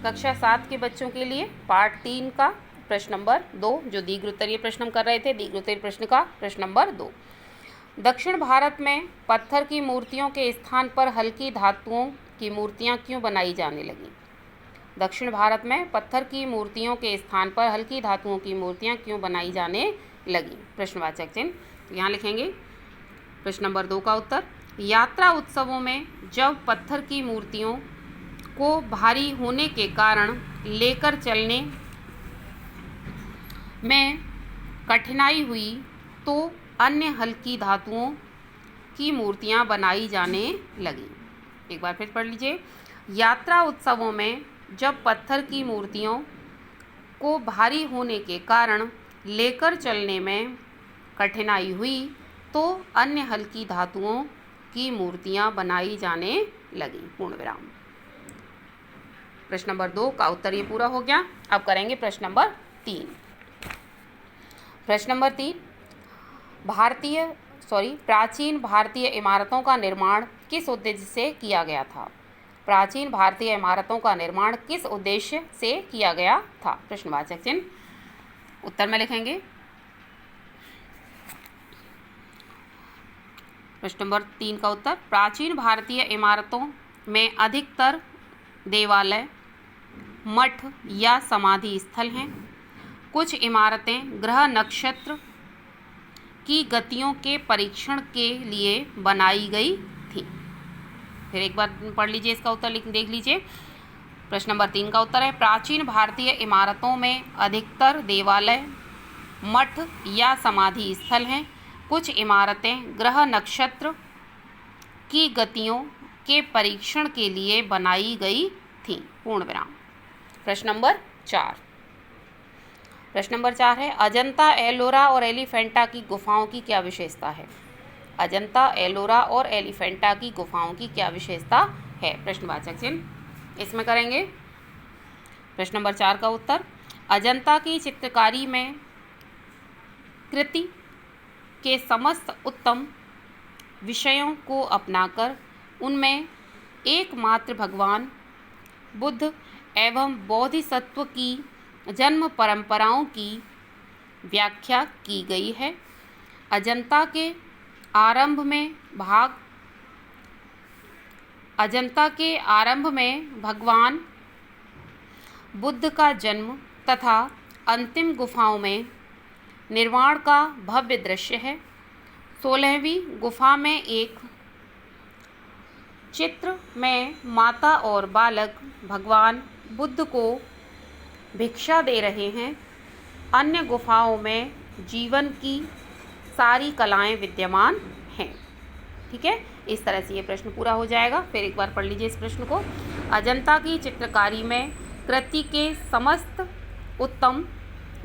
कक्षा 7 के बच्चों के लिए पार्ट 3 का प्रश्न नंबर 2, जो दीर्घ उत्तरीय प्रश्न हम कर रहे थे, दीर्घ उत्तरीय प्रश्न का प्रश्न नंबर 2। दक्षिण भारत में पत्थर की मूर्तियों के स्थान पर हल्की धातुओं की मूर्तियां क्यों बनाई जाने लगीं? दक्षिण भारत में पत्थर की मूर्तियों के स्थान पर हल्की धातुओं की मूर्तियां क्यों बनाई जाने लगी? प्रश्नवाचक चिन्ह यहाँ लिखेंगे। प्रश्न नंबर 2 का उत्तर, यात्रा उत्सवों में जब पत्थर की मूर्तियों को भारी होने के कारण लेकर चलने में कठिनाई हुई तो अन्य हल्की धातुओं की मूर्तियां बनाई जाने लगी। एक बार फिर पढ़ लीजिए। यात्रा उत्सवों में जब पत्थर की मूर्तियों को भारी होने के कारण लेकर चलने में कठिनाई हुई तो अन्य हल्की धातुओं की मूर्तियां बनाई जाने लगी। पूर्ण विराम। प्रश्न नंबर 2 का उत्तर ये पूरा हो गया। अब करेंगे प्रश्न नंबर 3। प्रश्न नंबर 3, प्राचीन भारतीय इमारतों का निर्माण किस उद्देश्य से किया गया था? प्राचीन भारतीय इमारतों का निर्माण किस उद्देश्य से किया गया था? प्रश्नवाचक चिन्ह उत्तर में लिखेंगे। प्रश्न नंबर 3 का उत्तर, प्राचीन भारतीय इमारतों में अधिकतर देवालय, मठ या समाधि स्थल हैं। कुछ इमारतें ग्रह नक्षत्र की गतियों के परीक्षण के लिए बनाई गई थी। फिर एक बार पढ़ लीजिए, इसका उत्तर देख लीजिए। प्रश्न नंबर 3 का उत्तर है, प्राचीन भारतीय इमारतों में अधिकतर देवालय, मठ या समाधि स्थल हैं। कुछ इमारतें ग्रह नक्षत्र की गतियों के परीक्षण के लिए बनाई गई थी। पूर्ण विराम। प्रश्न नंबर 4। प्रश्न नंबर 4 है, अजंता, एलोरा और एलिफेंटा की गुफाओं की क्या विशेषता है? अजंता, एलोरा और एलिफेंटा की गुफाओं की क्या विशेषता है? प्रश्नवाचक चिन्ह इसमें करेंगे। प्रश्न नंबर 4 का उत्तर, अजंता की चित्रकारी में कृति के समस्त उत्तम विषयों को अपनाकर उनमें एकमात्र भगवान बुद्ध एवं बोधिसत्व की जन्म परंपराओं की व्याख्या की गई है। अजंता के आरंभ में भगवान बुद्ध का जन्म तथा अंतिम गुफाओं में निर्वाण का भव्य दृश्य है। 16वीं गुफा में एक चित्र में माता और बालक भगवान बुद्ध को भिक्षा दे रहे हैं। अन्य गुफाओं में जीवन की सारी कलाएं विद्यमान हैं। ठीक है, इस तरह से ये प्रश्न पूरा हो जाएगा। फिर एक बार पढ़ लीजिए इस प्रश्न को। अजंता की चित्रकारी में कृति के समस्त उत्तम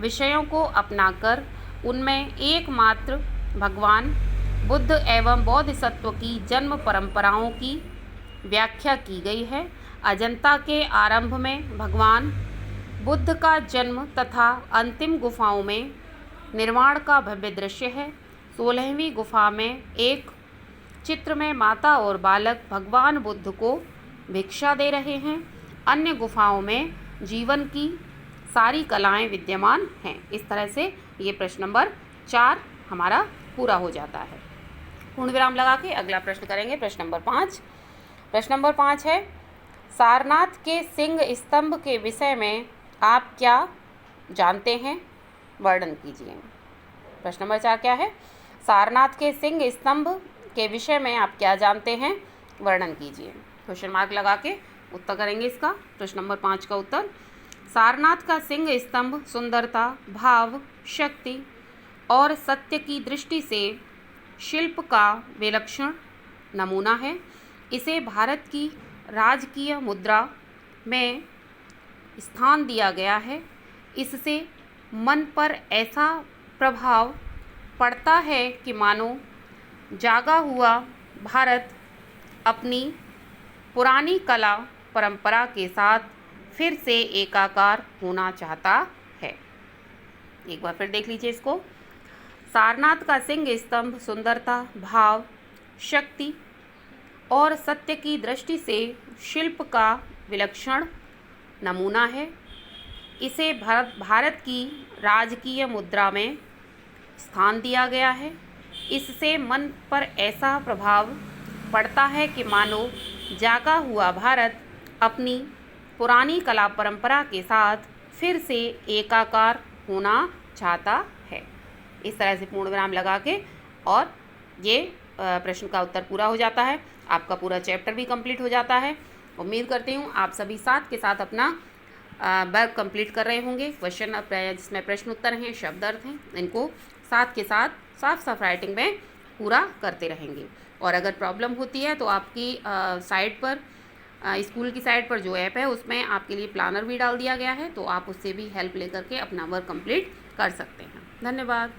विषयों को अपनाकर उनमें एकमात्र भगवान बुद्ध एवं बोधिसत्व की जन्म परंपराओं की व्याख्या की गई है। अजंता के आरंभ में भगवान बुद्ध का जन्म तथा अंतिम गुफाओं में निर्वाण का भव्य दृश्य है। 16वीं गुफा में एक चित्र में माता और बालक भगवान बुद्ध को भिक्षा दे रहे हैं। अन्य गुफाओं में जीवन की सारी कलाएं विद्यमान हैं। इस तरह से ये प्रश्न नंबर 4 हमारा पूरा हो जाता है। पूर्ण विराम लगा के अगला प्रश्न करेंगे। प्रश्न नंबर 5। प्रश्न नंबर 5 है, सारनाथ के सिंह स्तंभ के विषय में आप क्या जानते हैं? वर्णन कीजिए। प्रश्न नंबर 4 क्या है? सारनाथ के सिंह स्तंभ के विषय में आप क्या जानते हैं? वर्णन कीजिए। क्वेश्चन मार्क लगा के उत्तर करेंगे इसका। प्रश्न नंबर 5 का उत्तर, सारनाथ का सिंह स्तंभ सुंदरता, भाव, शक्ति और सत्य की दृष्टि से शिल्प का विलक्षण नमूना है। इसे भारत की राजकीय मुद्रा में स्थान दिया गया है। इससे मन पर ऐसा प्रभाव पड़ता है कि मानो जागा हुआ भारत अपनी पुरानी कला परंपरा के साथ फिर से एकाकार होना चाहता है। एक बार फिर देख लीजिए इसको। सारनाथ का सिंह स्तंभ सुंदरता, भाव, शक्ति और सत्य की दृष्टि से शिल्प का विलक्षण नमूना है। इसे भारत की राजकीय मुद्रा में स्थान दिया गया है। इससे मन पर ऐसा प्रभाव पड़ता है कि मानो जागा हुआ भारत अपनी पुरानी कला परंपरा के साथ फिर से एकाकार होना चाहता है। इस तरह से पूर्ण विराम लगा के और ये प्रश्न का उत्तर पूरा हो जाता है। आपका पूरा चैप्टर भी कंप्लीट हो जाता है। उम्मीद करती हूँ आप सभी साथ के साथ अपना वर्क कंप्लीट कर रहे होंगे। क्वेश्चन जिसमें प्रश्न उत्तर हैं, शब्द अर्थ हैं, इनको साथ के साथ साफ साफ राइटिंग में पूरा करते रहेंगे। और अगर प्रॉब्लम होती है तो आपकी साइट पर स्कूल की साइट पर जो ऐप है उसमें आपके लिए प्लानर भी डाल दिया गया है, तो आप उससे भी हेल्प लेकर के अपना वर्क कंप्लीट कर सकते हैं। धन्यवाद।